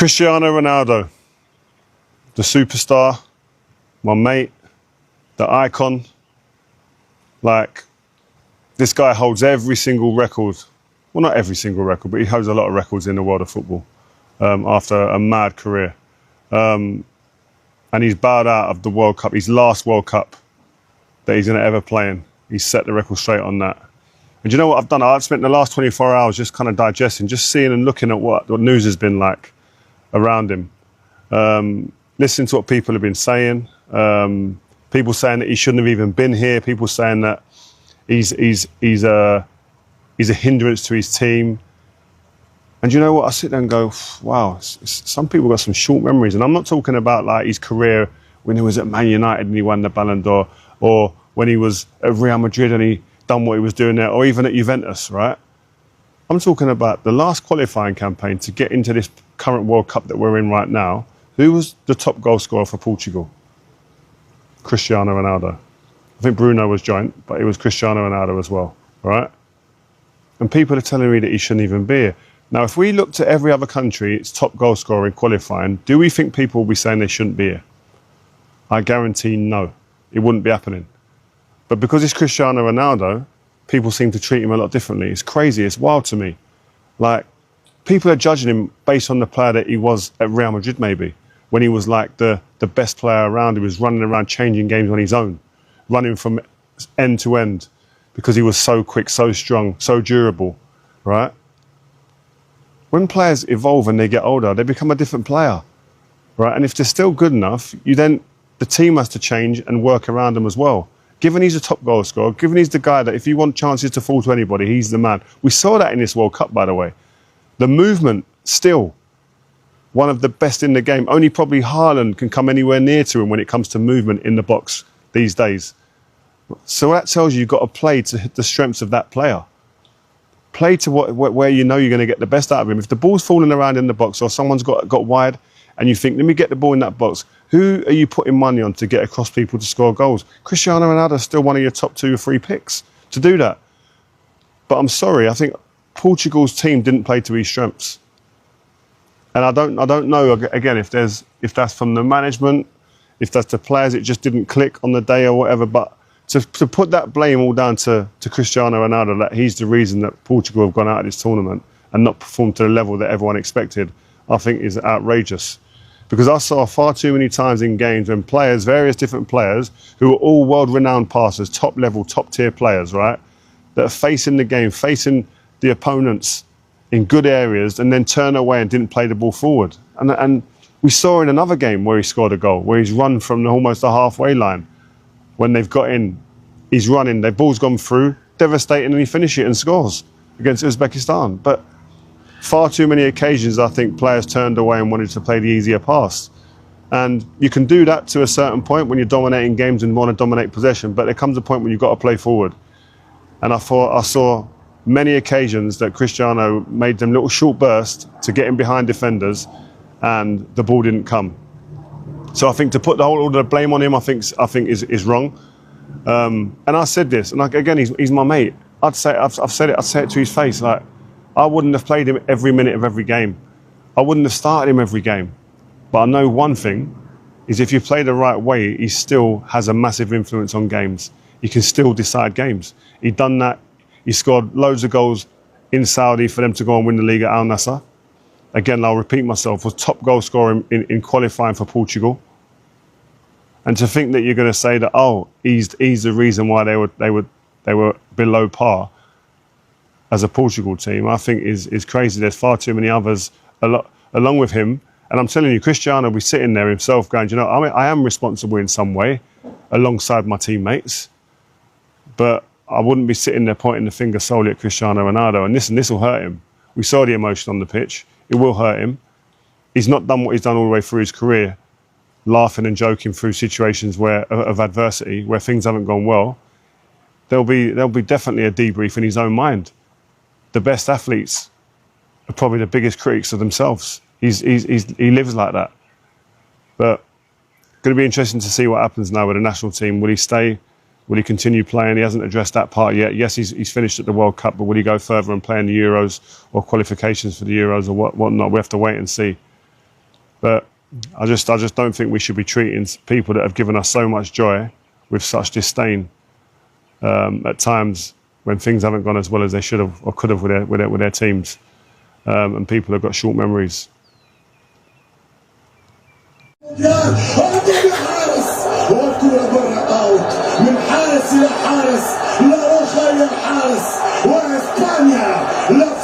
Cristiano Ronaldo, the superstar, my mate, the icon. Like, this guy holds every single record. Well, not every single record, but he holds a lot of records in the world of football after a mad career. And he's bowed out of the World Cup, his last World Cup that he's going to ever play in. He's set the record straight on that. And do you know what I've done? I've spent the last 24 hours just kind of digesting, just seeing and looking at what news has been like around him. Listening to what people have been saying. People saying that he shouldn't have even been here. People saying that he's a hindrance to his team. And you know what? I sit there and go, wow, some people got some short memories. And I'm not talking about like his career when he was at Man United and he won the Ballon d'Or, or when he was at Real Madrid and he done what he was doing there, or even at Juventus, right? I'm talking about the last qualifying campaign to get into this current World Cup that we're in right now. Who was the top goal scorer for Portugal? Cristiano Ronaldo. I think Bruno was joint, but it was Cristiano Ronaldo as well, right? And people are telling me that he shouldn't even be here. Now, if we looked at every other country, its top goal scorer in qualifying, do we think people will be saying they shouldn't be here? I guarantee no, it wouldn't be happening. But because it's Cristiano Ronaldo, people seem to treat him a lot differently. It's crazy, it's wild to me. Like, people are judging him based on the player that he was at Real Madrid maybe, when he was like the best player around. He was running around changing games on his own, running from end to end, because he was so quick, so strong, so durable, right? When players evolve and they get older, they become a different player, right? And if they're still good enough, the team has to change and work around them as well. Given he's a top goal scorer, given he's the guy that if you want chances to fall to anybody, he's the man. We saw that in this World Cup, by the way. The movement, still one of the best in the game. Only probably Haaland can come anywhere near to him when it comes to movement in the box these days. So that tells you've got to play to hit the strengths of that player. Play to where you know you're going to get the best out of him. If the ball's falling around in the box or someone's got wide and you think, let me get the ball in that box, who are you putting money on to get across people to score goals? Cristiano Ronaldo is still one of your top 2 or 3 picks to do that. But I'm sorry, I think Portugal's team didn't play to his strengths. And I don't know, again, if that's from the management, if that's the players, it just didn't click on the day or whatever. But to put that blame all down to Cristiano Ronaldo, that he's the reason that Portugal have gone out of this tournament and not performed to the level that everyone expected, I think is outrageous. Because I saw far too many times in games when players, various different players, who are all world-renowned passers, top-level, top-tier players, right, that are facing the game, facing the opponents in good areas, and then turn away and didn't play the ball forward. And we saw in another game where he scored a goal, where he's run from almost the halfway line. When they've got in, he's running, their ball's gone through, devastating, and he finishes it and scores against Uzbekistan. But far too many occasions, I think players turned away and wanted to play the easier pass. And you can do that to a certain point when you're dominating games and want to dominate possession, but there comes a point when you've got to play forward. And I saw many occasions that Cristiano made them little short bursts to get in behind defenders, and the ball didn't come. So I think to put all the blame on him, I think is wrong. And I said this, and again, he's my mate. I've said it. I say it to his face. Like, I wouldn't have played him every minute of every game. I wouldn't have started him every game. But I know one thing is, if you play the right way, he still has a massive influence on games. He can still decide games. He done that. He scored loads of goals in Saudi for them to go and win the league at Al Nassr. Again, I'll repeat myself, was top goal scorer in qualifying for Portugal. And to think that you're going to say that, oh, he's the reason why they were below par as a Portugal team, I think is crazy. There's far too many others along with him. And I'm telling you, Cristiano will be sitting there himself going, you know, I am responsible in some way alongside my teammates. But I wouldn't be sitting there pointing the finger solely at Cristiano Ronaldo. And this will hurt him. We saw the emotion on the pitch. It will hurt him. He's not done what he's done all the way through his career, laughing and joking through situations of adversity, where things haven't gone well. There'll be definitely a debrief in his own mind. The best athletes are probably the biggest critics of themselves. He lives like that. But going to be interesting to see what happens now with the national team. Will he stay? Will he continue playing? He hasn't addressed that part yet. Yes, he's finished at the World Cup, but will he go further and play in the Euros or qualifications for the Euros or whatnot? We have to wait and see. But I just don't think we should be treating people that have given us so much joy with such disdain at times when things haven't gone as well as they should have or could have with their teams, and people have got short memories. والكرة برا اوت من حارس الى حارس لا روخ غير حارس واسبانيا لا